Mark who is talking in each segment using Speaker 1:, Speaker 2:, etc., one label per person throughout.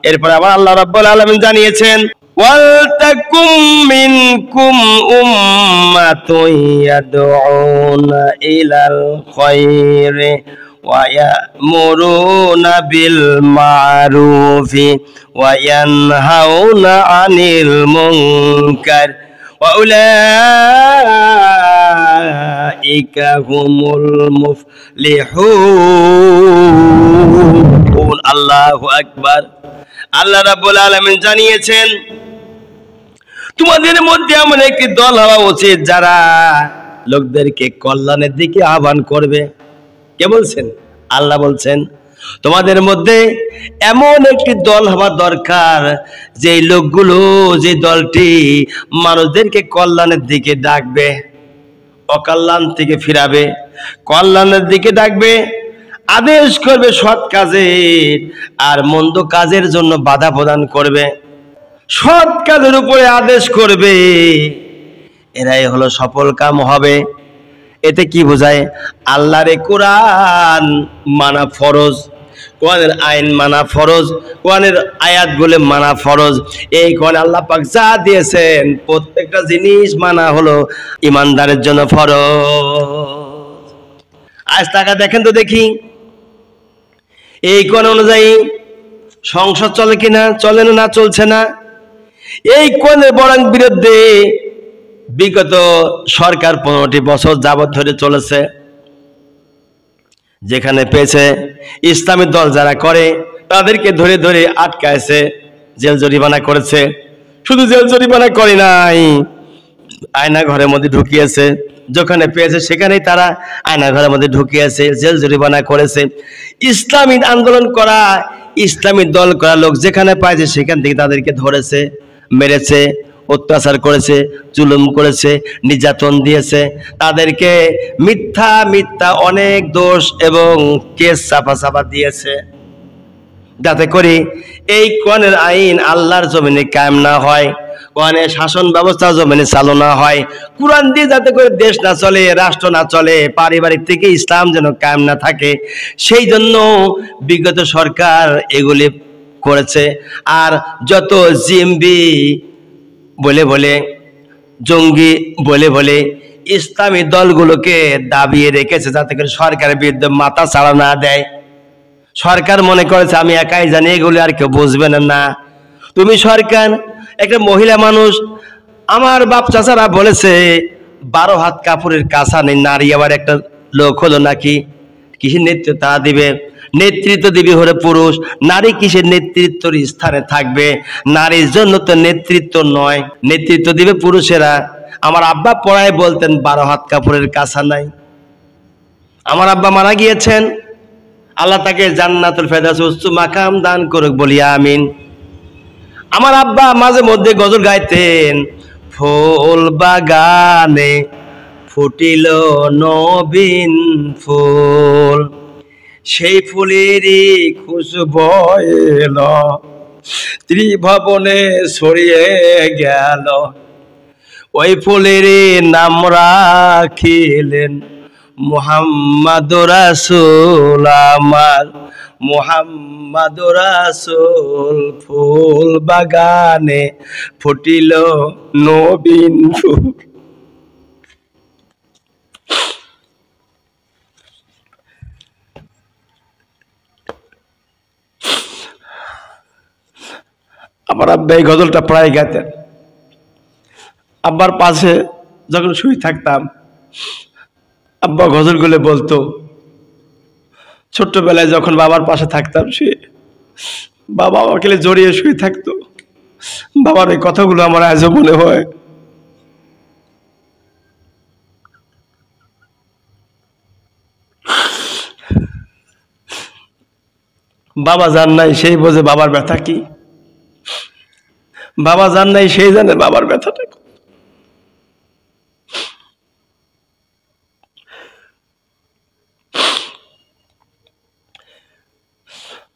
Speaker 1: এরপর আবার আল্লাহ রাব্বুল আলামিন জানিয়েছেন ওয়ালতাকুম মিনকুম উম্মাতুন ইয়াদউনা ইলাল খায়রি ওয়া ইয়ামুরুনা বিল মা'রুফি ওয়া ইয়ানহাউনা আনিল মুনকার ওয়া উলাইকা হুমুল মুফলিহুন। আল্লাহু আকবার। আল্লাহ রাব্বুল আলামিন জানিয়েছেন তোমাদের মধ্যে এমন একটি দল হওয়া উচিত যারা লোকদেরকে কল্যাণের দিকে আহ্বান করবে। কে বলছেন? আল্লাহ বলছেন তোমাদের মধ্যে এমন একটি দল হওয়া দরকার যে লোকগুলো, যে দলটি মানুষদেরকে কল্যাণের দিকে ডাকবে, অকল্যাণ থেকে ফিরাবে, কল্যাণের দিকে ডাকবে, আদেশ করবে সৎ কাজের আর মন্দ কাজের জন্য বাধা প্রদান করবে, সৎ কাজের উপরে আদেশ করবে। এরাই হলো সফল কাম হবে। এতে কি বোঝায়? আল্লাহর কোরআন মানা ফরজ, কোরআনের আইন মানা ফরজ, কোরআনের আয়াতগুলো মানা ফরজ। এই কোরআন আল্লাহ পাক যা দিয়েছেন প্রত্যেকটা জিনিস মানা হলো ইমানদারের জন্য ফরজ। আজ টাকা দেখেন তো দেখি এই কোরআন অনুযায়ী সংসদ চলে কিনা, চলে না, চলছে না। এই কোরআনের বরং বিরুদ্ধে বিগত সরকার 15টি বছর যাবৎ ধরে চলেছে। যেখানে পেয়েছে ইসলামী দল যারা করে তাদেরকে ধরে ধরে আটকায়ছে, জেল জরিমানা করেছে। শুধু জেল জরিমানা করে নাই, আয়না ঘরের মধ্যে ঢুকিয়েছে। যেখানে পেয়েছে সেখানেই তারা আয়না ঘরের মধ্যে ঢুকিয়েছে, জেল জরিমানা করেছে। ইসলামী আন্দোলন করা, ইসলামী দল করা লোক যেখানে পাইছে সেখান থেকে তাদেরকে ধরেছে, মেরেছে, অত্যাচার করেছে, জুলুম করেছে, নির্যাতন দিয়েছে। তাদেরকে মিথ্যা মিথ্যা অনেক দোষ এবং কেস চাপা দিয়েছে, যাতে করে এই কোরআনের আইন আল্লাহর জমিনে কায়েম না হয়, কোরআনের শাসন ব্যবস্থা জমিনে চালু না হয়। কোরআন দিয়ে যাতে করে দেশ না চলে, রাষ্ট্র না চলে, পারিবারিক থেকে ইসলাম যেন কায়েম না থাকে, সেই জন্য বিগত সরকার এগুলি করেছে। আর যত জিএমবি বলে বলে, জঙ্গি বলে বলে ইসলামী দলগুলোকে দাবিয়ে রেখেছে যাতে করে সরকারের বিরুদ্ধে মাথা ছাড়া না দেয়। সরকার মনে করেছে আমি একাই জানি, এগুলি আর কেউ বুঝবে না। তুমি সরকার, একটা মহিলা মানুষ, আমার বাপ চাচারা বলেছে 12 হাত কাপড়ের কাছা নেই, নারী আবার একটা লোক হলো নাকি, কিসের নেতৃত্ব তা দিবে? নেতৃত্ব দিবি হলে পুরুষ, নারী কিসের নেতৃত্বের স্থানে থাকবে? নারীর জন্য তো নেতৃত্ব নয়, নেতৃত্ব দিবে পুরুষেরা। আমার আব্বা পড়ায় বলতেন 12 হাত কাপড়ের কাছা নাই। আমার আব্বা মারা গিয়েছেন, আল্লাহ তাকে জান্নাতুল ফেরদাউস উচ্চ মাকাম দান করুক, বলি আমিন। আমার আব্বা মাঝে মধ্যে গজল গাইতেন, ফুল বাগানে ফুটিল নবীন ফুল, সেই ফুলেরই খুশবু এলো ত্রিভুবনে ছড়িয়ে গেল, ওই ফুলেরই নাম রাখিলেন মুহাম্মাদুর রাসূল আমার, মুহাম্মাদুর রাসূল। ফুল বাগানে ফুটিল নবীন ফুল। আমার আব্বা এই গজলটা প্রায় গাইতেন। আব্বার পাশে যখন শুয়ে থাকতাম আব্বা গজলগুলো বলতো। ছোট্টবেলায় যখন বাবার পাশে থাকতাম, শুয়ে বাবা আমাকে জড়িয়ে শুয়ে থাকতো। বাবার এই কথাগুলো আমার আজও মনে হয়। বাবা জান নাই সেই বোঝে বাবার ব্যথা কি, বাবা জান নাই সেই জানে বাবার ব্যথাটা।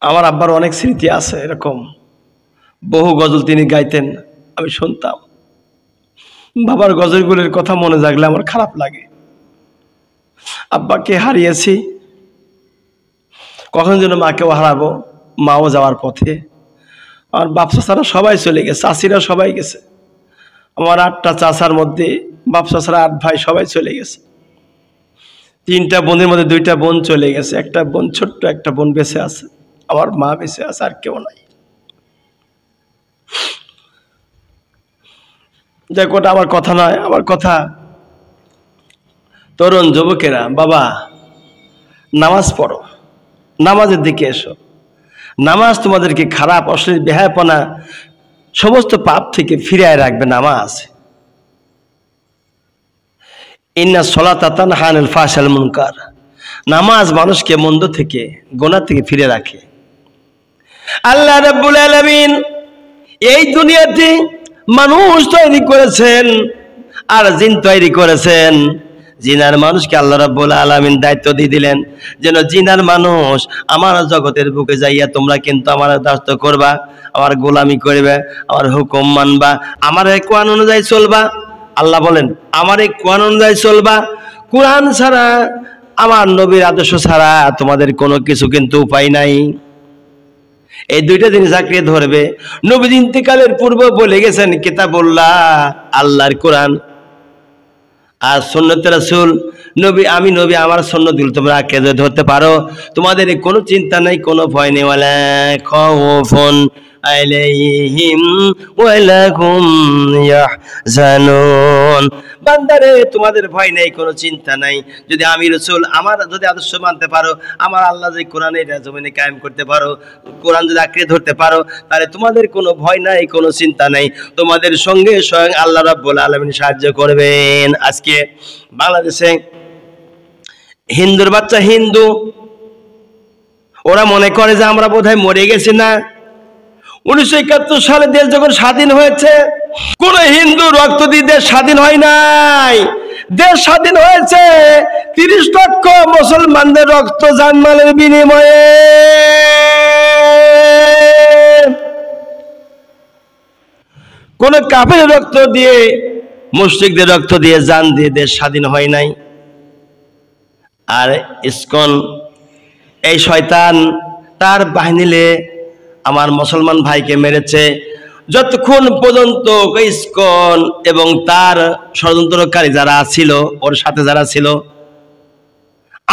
Speaker 1: আমার আব্বার অনেক স্মৃতি আছে এরকম, বহু গজল তিনি গাইতেন, আমি শুনতাম। বাবার গজলগুলোর কথা মনে জাগলে আমার খারাপ লাগে। আব্বাকে হারিয়েছি, কখন যেন মাকেও হারাবো, মাও যাওয়ার পথে। আমার বাপ চাচারা সবাই চলে গেছে, চাচিরা সবাই গেছে। আমার 8টা চাচার মধ্যে বাপ চাচারা 8 ভাই সবাই চলে গেছে। 3টা বোনের মধ্যে 2টা বোন চলে গেছে, একটা বোন ছোট্ট একটা বোন বেঁচে আছে, আমার মা বেঁচে আছে, আর কেউ নাই। দেখ ওটা আমার কথা নয়, আমার কথা তরুণ যুবকেরা, বাবা নামাজ পড়ো, নামাজের দিকে এসো। নামাজ তোমাদেরকে খারাপ অশ্লীল বেহায়াপনা সমস্ত পাপ থেকে ফিরিয়ে রাখবে। নামাজ ইন্না সলাতা তানহা আনিল ফাহশাল মুনকার, নামাজ মানুষকে মন্দ থেকে গুনাহ থেকে ফিরে রাখে। আল্লাহ রাব্বুল আলামিন এই দুনিয়াতে মানুষ তৈরি করেছেন আর জিন তৈরি করেছেন। জিনার মানুষকে আল্লাহ রাব্বুল আলামিন দায়িত্ব দিয়ে দিলেন যেন জিনার মানুষ আমার জগতের বুকে যাইয়া তোমরা কিন্তু আমার দাসত্ব করবা, আমার গোলামি করবে, আমার হুকুম মানবা, আমার এই কোরআন অনুযায়ী চলবা। আল্লাহ বলেন আমার এই কোরআন অনুযায়ী চলবা, কোরআন ছাড়া আমার নবীর আদর্শ ছাড়া তোমাদের কোনো কিছু কিন্তু উপায় নাই। এই 2টা জিনিস আঁকড়ে ধরবে। নবী ইন্তেকালের পূর্বে বলে গেছেন কিতাবুল্লাহ আল্লাহর কোরআন আর সুন্নতে রাসূল। নবী আমি নবী আমার সুন্নত দিল তোমরা আঁকড়ে ধরতে পারো, তোমাদের কোনো চিন্তা নাই, কোনো ভয় নেই। ওয়ালা খাউফুন আলাইহিম ওয়ালা হুম ইয়াহজানুন, বান্দারে তোমাদের ভয় নেই, কোনো চিন্তা নাই। যদি আমি রাসূল আমার যদি আদর্শ মানতে পারো, আমার আল্লাহ যে কোরআনে জমিনে কায়েম করতে পারো, কোরআন যদি আঁকড়ে ধরতে পারো, তাহলে তোমাদের কোনো ভয় নাই, কোনো চিন্তা নাই। তোমাদের সঙ্গে স্বয়ং আল্লাহ রাব্বুল আলামিন সাহায্য করবেন। আজকে বাংলাদেশে হিন্দুর বাচ্চা হিন্দু, ওরা মনে করে যে আমরা বোধহয় মরে গেছি। না, 1971 সালে দেশ যখন স্বাধীন হয়েছে, কোন হিন্দু রক্ত দিয়ে দেশ স্বাধীন হয় নাই। দেশ স্বাধীন হয়েছে 30 লক্ষ মুসলমানদের রক্ত জানমালের বিনিময়ে। কোন কাফের রক্ত দিয়ে, মুশরিকদের রক্ত দিয়ে, জান দিয়ে দেশ স্বাধীন হয় নাই। আর ইসকন এই শয়তান তার বাহিনীলে আমার মুসলমান ভাইকে মেরেছে। যতক্ষণ পর্যন্ত ইসকন এবং তার ষড়যন্ত্রকারী যারা ছিল, ওর সাথে যারা ছিল,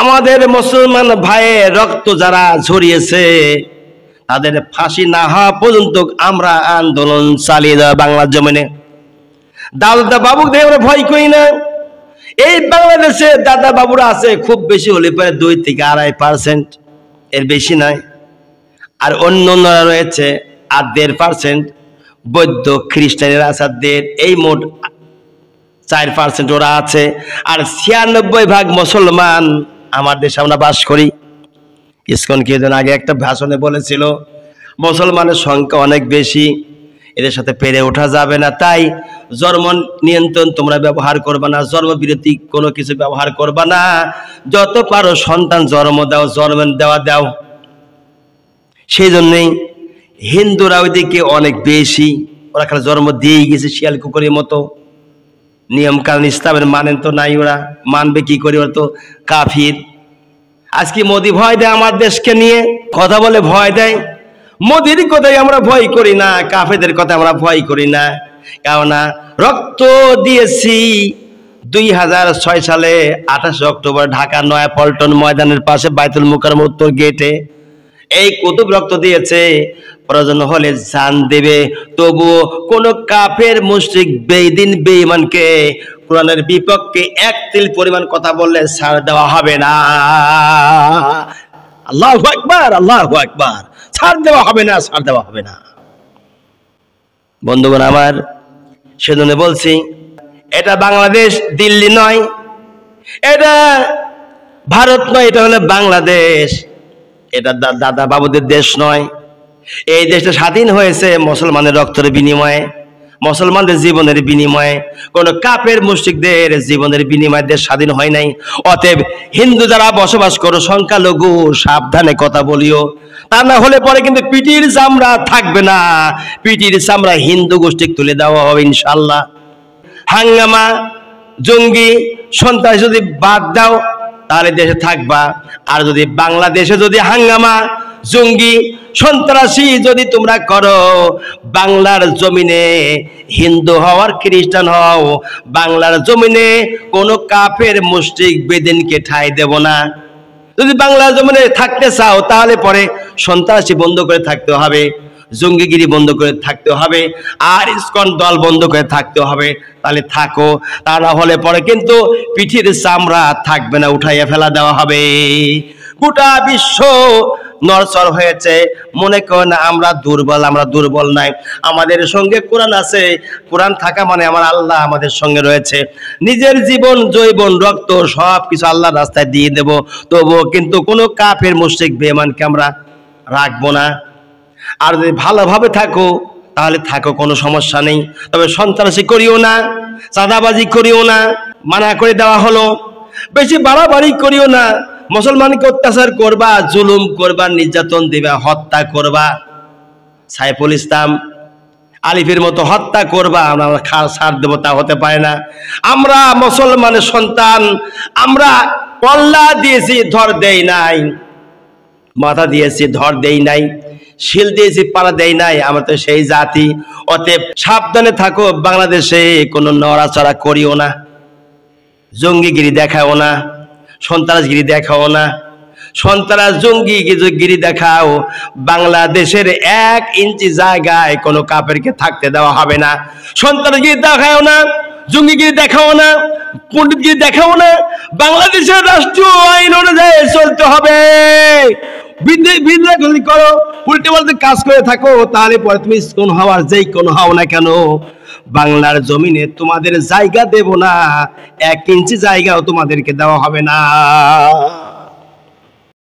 Speaker 1: আমাদের মুসলমান ভাইয়ের রক্ত যারা ঝরিয়েছে, তাদের ফাঁসি না হওয়া পর্যন্ত আমরা আন্দোলন চালিয়ে দেওয়া বাংলার জমিনে। দাদা বাবু দিয়ে আমরা ভয় করি না। এই বাংলাদেশে দাদা বাবুরা আছে খুব বেশি হলে প্রায় 2 থেকে 2.5%, এর বেশি নয়। আর অন্যরা রয়েছে 1.5%, বৌদ্ধ খ্রিস্টানেরা আছে 1.5, এই মোট 4% ওরা আছে। আর 96% মুসলমান আমার দেশে আমরা বাস করি। ইসকন কিছুদিন আগে একটা ভাষণে বলেছিল মুসলমানের সংখ্যা অনেক বেশি, এদের সাথে পেরে ওঠা যাবে না, তাই জন্ম নিয়ন্ত্রণ তোমরা ব্যবহার করবা না, জন্মবিরতি কোনো কিছু ব্যবহার করবা না, যত পারো সন্তান জন্ম দাও, জন্ম দাও। সেই জন্যই হিন্দুরা ওইদিকে অনেক বেশি, ওরা খালি জন্ম দিয়েই গেছে শিয়াল কুকুরের মতো। নিয়ম কানুন ইসলামের মানেন তো নাই, ওরা মানবে কি করে, ওরা তো কাফির। আজকে মোদি ভয় দেয় আমার দেশকে নিয়ে, কথা বলে ভয় দেয়। মোদির কথাই আমরা ভয় করি না, কাফেরদের কথা আমরা ভয় করি না। কেননা রক্ত দিয়েছি 2006 সালে 28 অক্টোবর ঢাকা নয়াপল্টন ময়দানের পাশে বাইতুল মুকাররম উত্তর গেটে এই কুতুব রক্ত দিয়েছে। প্রয়োজন হলে জান দেবে, তবুও কোন কাফের মুশরিক বেঈদিন বেঈমানকে কোরআনের বিপক্ষে 1 তিল পরিমাণ কথা বললে ছাড় দেওয়া হবে না। আল্লাহু আকবার, আল্লাহু আকবার। ছাড় দেওয়া হবে না, ছাড় দেওয়া হবে না। বন্ধুগণ আমার, সেজন্য বলছি এটা বাংলাদেশ, দিল্লি নয়, এটা ভারত নয়, এটা হলো বাংলাদেশ। এটা দাদা বাবুদের দেশ নয়। এই দেশটা স্বাধীন হয়েছে মুসলমানের রক্তের বিনিময়ে, মুসলমানদের জীবনের বিনিময়ে, কোন কাফের মুশরিকদের জীবনের বিনিময়ে দেশ স্বাধীন হয় নাই। অতএব হিন্দু যারা বসবাস করো, সংখ্যালঘু, সাবধানে কথা বলিও, তা না হলে পরে কিন্তু পিটির চামড়া থাকবে না, পিটির চামড়া হিন্দু গোষ্ঠী তুলে দেওয়া হবে ইনশাল্লাহ। হাঙ্গামা, জঙ্গি, সন্ত্রাস যদি বাদ দাও তাহলে দেশে থাকবা। আর যদি বাংলাদেশে যদি হাঙ্গামা, জঙ্গি, সন্ত্রাসী যদি তোমরা করো, বাংলার জমিনে হিন্দু হও আর খ্রিস্টান হও, বাংলার জমিনে কোনো কাফের মুশরিক বেদিনকে ঠাঁই দেব না। যদি বাংলার জমিনে থাকতে চাও তাহলে পরে সন্ত্রাসী বন্ধ করে থাকতে হবে, জঙ্গিগিরি বন্ধ করে থাকতে হবে, আর ইসকন দল বন্ধ করে থাকতে হবে। তাহলে থাকো, তা না হলে পরে কিন্তু পিঠির চামড়া থাকবে না, উঠাইয়া ফেলা দেওয়া হবে। গোটা বিশ্ব নড়চড় হয়েছে, মনে করেন না আমরা দুর্বল, আমরা দুর্বল নাই। আমাদের সঙ্গে কোরআন আছে, কোরআন থাকা মানে আমার আল্লাহ আমাদের সঙ্গে রয়েছে। নিজের জীবন, জৈবন, রক্ত সব কিছু আল্লাহর রাস্তায় দিয়ে দেব, তবুও কিন্তু কোনো কাফের মুশরিক বেঈমানকে আমরা রাখবো না। আর যদি ভালোভাবে থাকো তাহলে থাকো, কোনো সমস্যা নেই। তবে সন্ত্রাসী করিও না, চাঁদাবাজি করিও না, মানা করে দেওয়া হলো। বেশি বাড়াবাড়ি করিও না, মুসলমানকে অত্যাচার করবা, জুলুম করবা, নির্যাতন দিবা, হত্যা করবা। সাইফুল ইসলাম আলিফের মতো হত্যা করবা, আমরা ছাড় দেবো তা হতে পারে না। আমরা মুসলমানের সন্তান, আমরা কল্লা দিয়েছি ধর দেই নাই, মাথা দিয়েছি ধর দেই নাই, শিল দিয়েছি পাড়া দেই নাই, আমরা তো সেই জাতি। অতএব সাবধানে থাকো, বাংলাদেশে কোনো নড়াচড়া করিও না, জঙ্গিগিরি দেখাও না, সন্ত্রাসগিরি দেখাও না। সন্ত্রাস জঙ্গিগিরি দেখাও, বাংলাদেশের 1 ইঞ্চি জায়গায় কোনো কাফেরকে থাকতে দেওয়া হবে না। সন্ত্রাসগিরি দেখাও না, জঙ্গিগিরি দেখাও না, পণ্ডিতগিরি দেখাও না। বাংলাদেশের রাষ্ট্রীয় আইন অনুযায়ী চলতে হবে। বিদ্রোহ যদি করো, উল্টে পাল্টে কাজ করে থাকো, তাহলে পরে তুমি কোন হওয়ার যেই কোন হও না কেন, বাংলার জমিনে তোমাদের জায়গা দেব না, 1 ইঞ্চি জায়গাও তোমাদেরকে দেওয়া হবে না।